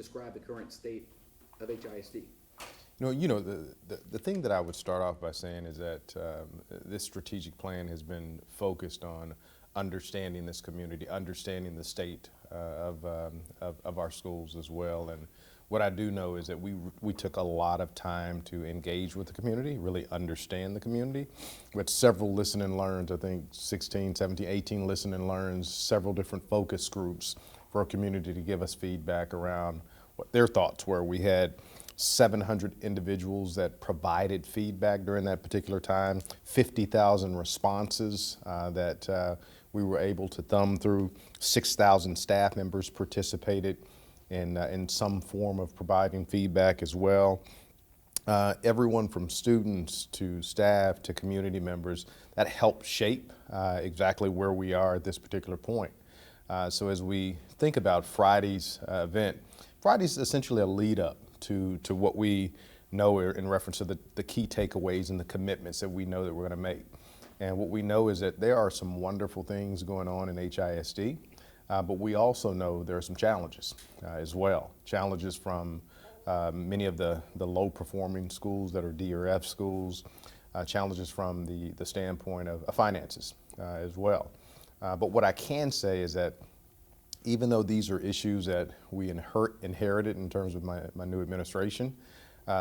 describe the current state of HISD? The thing that I would start off by saying is that this strategic plan has been focused on understanding this community, understanding the state of our schools as well. And what I do know is that we took a lot of time to engage with the community, really understand the community. We had several listen and learns, I think 16, 17, 18 listen and learns, several different focus groups for our community to give us feedback around what their thoughts were. We had 700 individuals that provided feedback during that particular time, 50,000 responses that we were able to thumb through. 6,000 staff members participated in some form of providing feedback as well. Everyone from students to staff to community members, that helped shape exactly where we are at this particular point. So as we think about Friday's event, Friday's essentially a lead up to what we know in reference to the key takeaways and the commitments that we know that we're going to make. And what we know is that there are some wonderful things going on in HISD, but we also know there are some challenges as well. Challenges from many of the low performing schools that are D or F schools, challenges from the standpoint of finances as well. But what I can say is that even though these are issues that we inherited in terms of my new administration,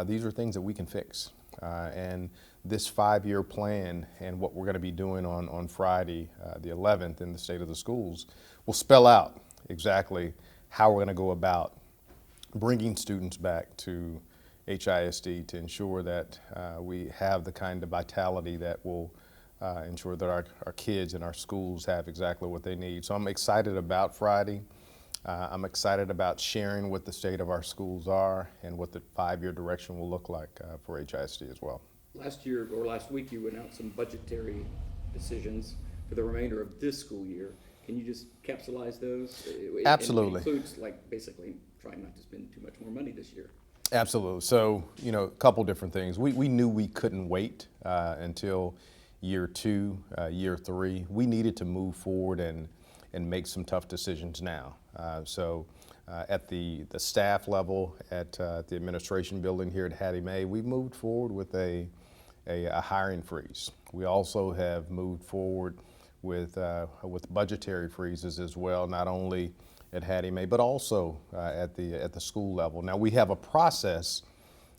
these are things that we can fix. And this 5-year plan and what we're going to be doing on Friday, the 11th, in the state of the schools will spell out exactly how we're going to go about bringing students back to HISD to ensure that we have the kind of vitality that will ensure that our kids and our schools have exactly what they need. So I'm excited about Friday. I'm excited about sharing what the state of our schools are and what the 5-year direction will look like for HISD as well. Last week, you announced some budgetary decisions for the remainder of this school year. Can you just capsulize those? Absolutely. It includes, basically trying not to spend too much more money this year. Absolutely. So, a couple different things. We knew we couldn't wait until year 2, year 3. We needed to move forward and make some tough decisions now. So at the staff level, at the administration building here at Hattie Mae, we moved forward with a hiring freeze. We also have moved forward with budgetary freezes as well, not only at Hattie Mae, but also at the school level. Now we have a process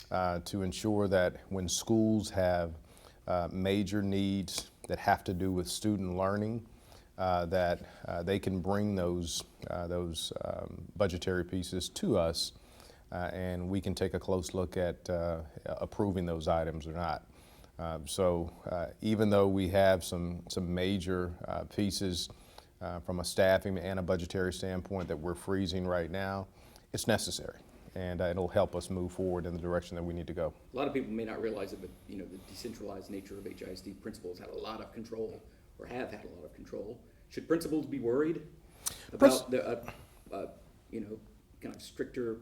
to ensure that when schools have major needs that have to do with student learning, that they can bring those budgetary pieces to us, and we can take a close look at approving those items or not. So even though we have some major pieces from a staffing and a budgetary standpoint that we're freezing right now, it's necessary. And it'll help us move forward in the direction that we need to go. A lot of people may not realize it, but the decentralized nature of HISD, principals have a lot of control, or have had a lot of control. Should principals be worried about the kind of stricter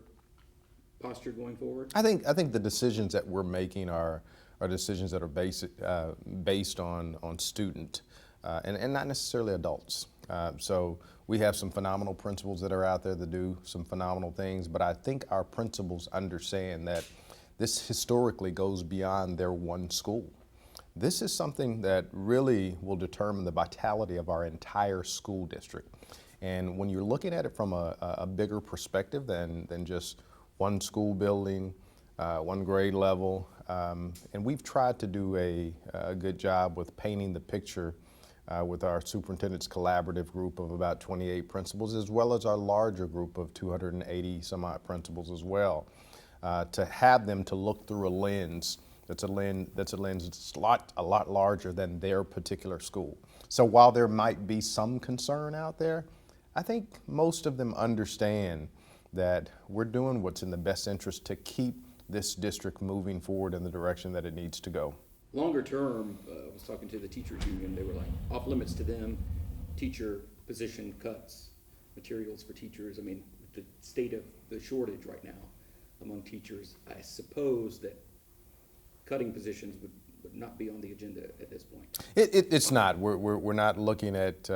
posture going forward? I think the decisions that we're making are decisions that are based on student and not necessarily adults. So we have some phenomenal principals that are out there that do some phenomenal things, but I think our principals understand that this historically goes beyond their one school. This is something that really will determine the vitality of our entire school district. And when you're looking at it from a bigger perspective than just one school building, one grade level, and we've tried to do a good job with painting the picture with our superintendent's collaborative group of about 28 principals, as well as our larger group of 280 some odd principals as well, to have them to look through a lens that's a lens that's a lot larger than their particular school. So while there might be some concern out there, I think most of them understand that we're doing what's in the best interest to keep this district moving forward in the direction that it needs to go. Longer term, I was talking to the teachers union, they were like, off limits to them, teacher position cuts, materials for teachers. I mean, the state of the shortage right now among teachers, I suppose that cutting positions would not be on the agenda at this point. It's not. We're not looking at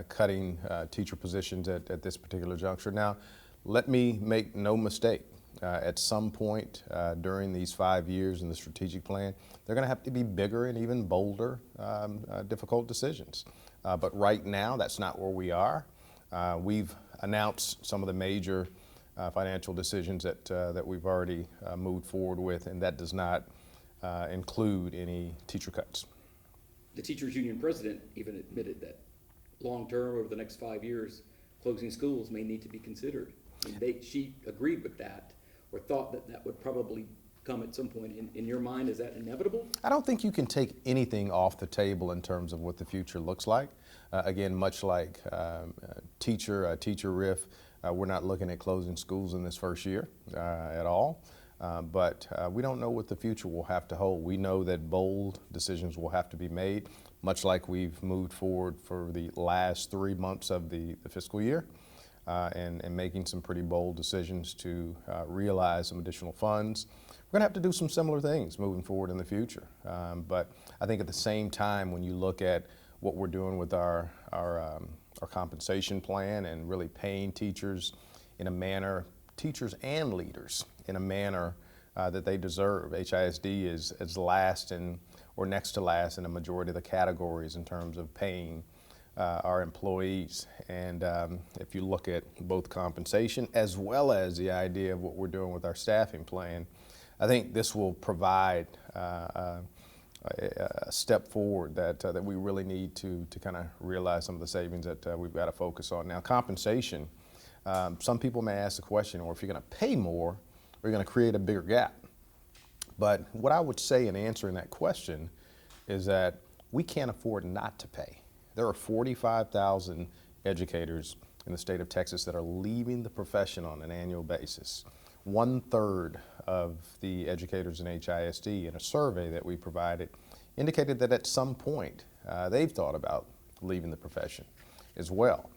cutting teacher positions at this particular juncture. Now, let me make no mistake, at some point during these 5 years in the strategic plan, they're going to have to be bigger and even bolder, difficult decisions. But right now, that's not where we are. We've announced some of the major financial decisions that we've already moved forward with, and that does not include any teacher cuts. The teachers union president even admitted that long-term, over the next 5 years, closing schools may need to be considered. She agreed with that, or thought that that would probably come at some point. In your mind, is that inevitable? I don't think you can take anything off the table in terms of what the future looks like. Again, much like teacher RIF, we're not looking at closing schools in this first year at all. But we don't know what the future will have to hold. We know that bold decisions will have to be made, much like we've moved forward for the last 3 months of the fiscal year, and making some pretty bold decisions to realize some additional funds. We're going to have to do some similar things moving forward in the future. But I think at the same time, when you look at what we're doing with our compensation plan and really paying teachers in a manner, teachers and leaders in a manner that they deserve. HISD is last or next to last in a majority of the categories in terms of paying our employees. And if you look at both compensation as well as the idea of what we're doing with our staffing plan, I think this will provide a step forward that we really need to kind of realize some of the savings that we've got to focus on. Now, compensation, some people may ask the question, or if you're going to pay more, we're going to create a bigger gap. But what I would say in answering that question is that we can't afford not to pay. There are 45,000 educators in the state of Texas that are leaving the profession on an annual basis. 1/3 of the educators in HISD, in a survey that we provided, indicated that at some point they've thought about leaving the profession as well.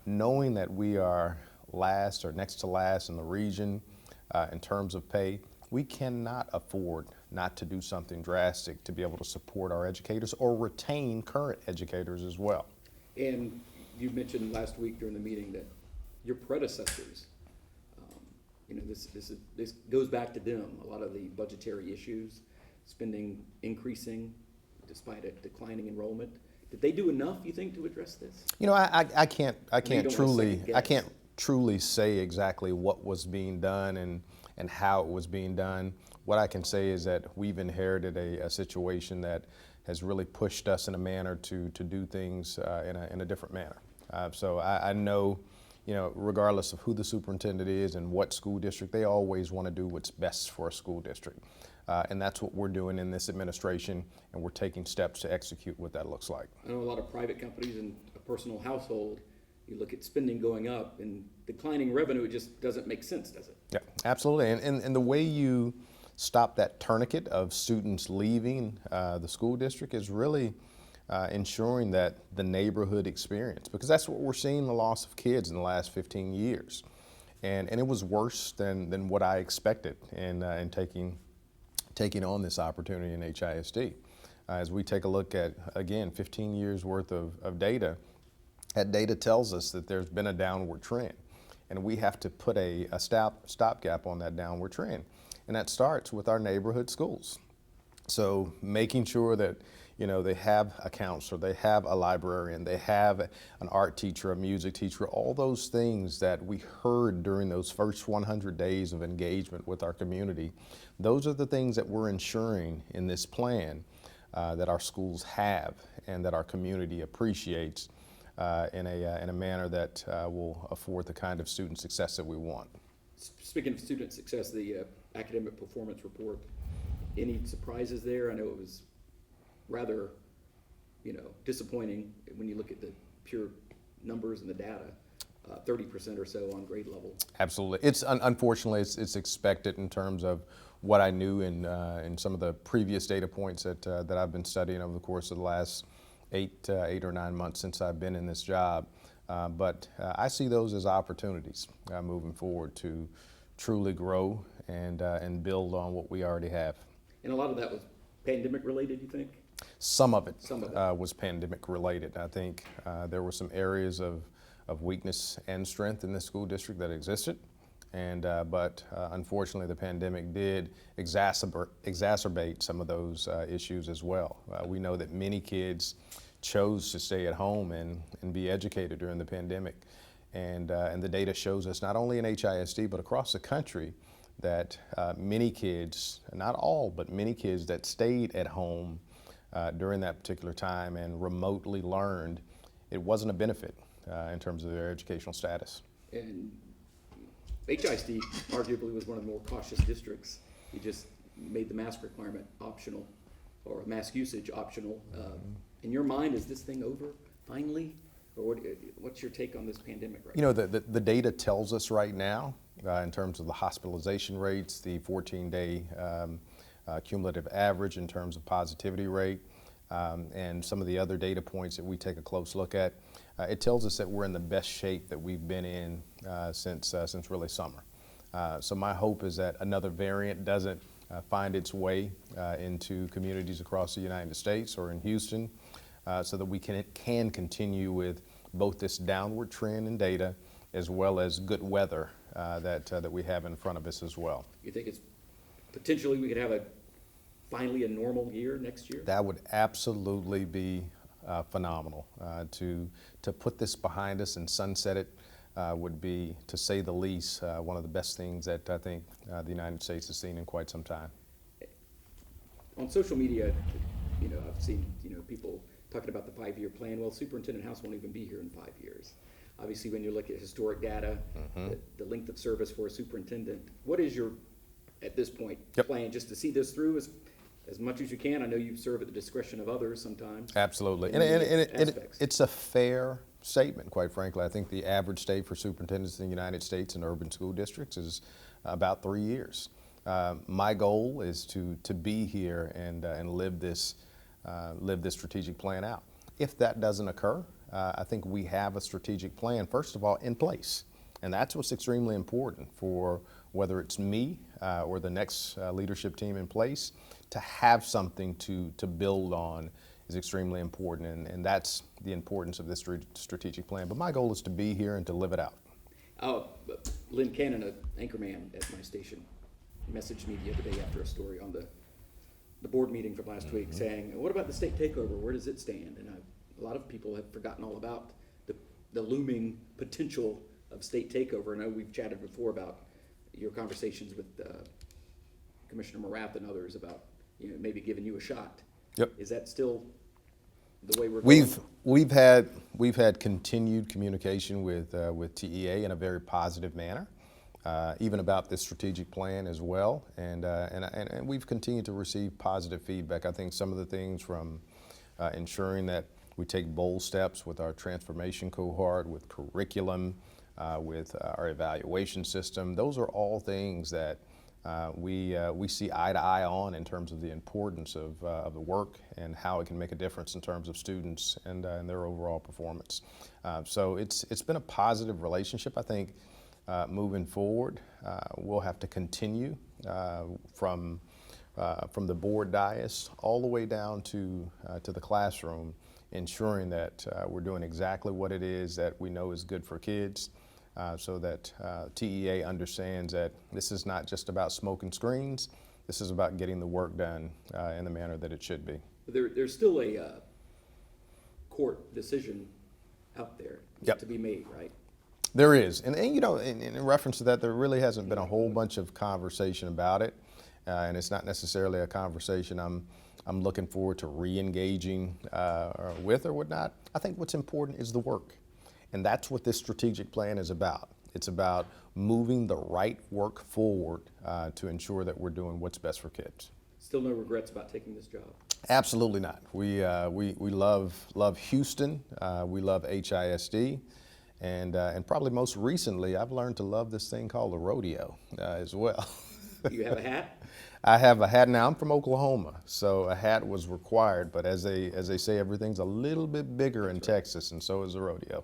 Knowing that we are last or next to last in the region in terms of pay, we cannot afford not to do something drastic to be able to support our educators or retain current educators as well. And you mentioned last week during the meeting that your predecessors, this goes back to them. A lot of the budgetary issues, spending increasing despite a declining enrollment. Did they do enough, you think, to address this? You know, I can't truly say exactly what was being done and how it was being done. What I can say is that we've inherited a situation that has really pushed us in a manner to do things in a different manner. So I know, regardless of who the superintendent is and what school district, they always want to do what's best for a school district. And that's what we're doing in this administration, and we're taking steps to execute what that looks like. I know a lot of private companies and a personal household, you look at spending going up and declining revenue, it just doesn't make sense, does it? Yeah, absolutely. And the way you stop that tourniquet of students leaving the school district is really ensuring that the neighborhood experience, because that's what we're seeing, the loss of kids in the last 15 years. And it was worse than what I expected in taking on this opportunity in HISD. As we take a look at, again, 15 years worth of data, that data tells us that there's been a downward trend. And we have to put a stopgap on that downward trend. And that starts with our neighborhood schools. So making sure that they have a counselor, they have a librarian, they have an art teacher, a music teacher, all those things that we heard during those first 100 days of engagement with our community. Those are the things that we're ensuring in this plan that our schools have and that our community appreciates in a manner that will afford the kind of student success that we want. Speaking of student success, the academic performance report, any surprises there? I know it was rather, disappointing when you look at the pure numbers and the data, 30% or so on grade level. Absolutely. Unfortunately, it's expected in terms of what I knew in some of the previous data points that I've been studying over the course of the last 8 or 9 months since I've been in this job. But I see those as opportunities moving forward to truly grow and build on what we already have. And a lot of that was pandemic related, you think? Some of it was pandemic related. I think there were some areas of weakness and strength in this school district that existed. But unfortunately, the pandemic did exacerbate some of those issues as well. We know that many kids chose to stay at home and be educated during the pandemic. And the data shows us, not only in HISD, but across the country, that many kids, not all, but many kids that stayed at home during that particular time and remotely learned, it wasn't a benefit in terms of their educational status. And HISD arguably was one of the more cautious districts. You just made the mask requirement optional, or mask usage optional. In your mind, is this thing over finally? Or what's your take on this pandemic right now? The data tells us right now, in terms of the hospitalization rates, the 14-day cumulative average in terms of positivity rate, and some of the other data points that we take a close look at, it tells us that we're in the best shape that we've been in since really summer. So my hope is that another variant doesn't find its way into communities across the United States or in Houston, so that we can continue with both this downward trend in data as well as good weather that we have in front of us as well. You think it's potentially we could have finally a normal year next year? That would absolutely be phenomenal. To put this behind us and sunset it would be, to say the least, one of the best things that I think the United States has seen in quite some time. On social media, I've seen people talking about the 5-year plan. Well, Superintendent House won't even be here in 5 years. Obviously, when you look at historic data, the length of service for a superintendent, what is your, at this point, plan just to see this through as much as you can? I know you serve at the discretion of others sometimes. Absolutely, and it's a fair statement, quite frankly. I think the average stay for superintendents in the United States in urban school districts is about 3 years. My goal is to be here and live this strategic plan out. If that doesn't occur, I think we have a strategic plan, first of all, in place. And that's what's extremely important for whether it's me or the next leadership team in place. To have something to build on is extremely important, and that's the importance of this strategic plan. But my goal is to be here and to live it out. Lynn Cannon, an anchorman at my station, messaged me the other day after a story on the board meeting from last week saying, what about the state takeover? Where does it stand? And a lot of people have forgotten all about the looming potential of state takeover. I know we've chatted before about your conversations with Commissioner Morath and others about maybe giving you a shot. Yep. Is that still the way we're going? We've had continued communication with TEA in a very positive manner, even about this strategic plan as well, and we've continued to receive positive feedback. I think some of the things from ensuring that we take bold steps with our transformation cohort, with curriculum, with our evaluation system. Those are all things that we see eye to eye on in terms of the importance of the work and how it can make a difference in terms of students and their overall performance. So it's been a positive relationship. I think moving forward, we'll have to continue from the board dais all the way down to the classroom, ensuring that we're doing exactly what it is that we know is good for kids, so that TEA understands that this is not just about smoke and screens. This is about getting the work done in the manner that it should be. There's still a court decision out there to be made, right? There is, and in reference to that, there really hasn't been a whole bunch of conversation about it, and it's not necessarily a conversation I'm looking forward to re-engaging with or whatnot. I think what's important is the work, and that's what this strategic plan is about. It's about moving the right work forward to ensure that we're doing what's best for kids. Still no regrets about taking this job? Absolutely not. We love Houston. We love HISD. And probably most recently, I've learned to love this thing called the Rodeo as well. You have a hat? I have a hat. Now I'm from Oklahoma, so a hat was required. But as they say, everything's a little bit bigger in Texas, and so is the rodeo.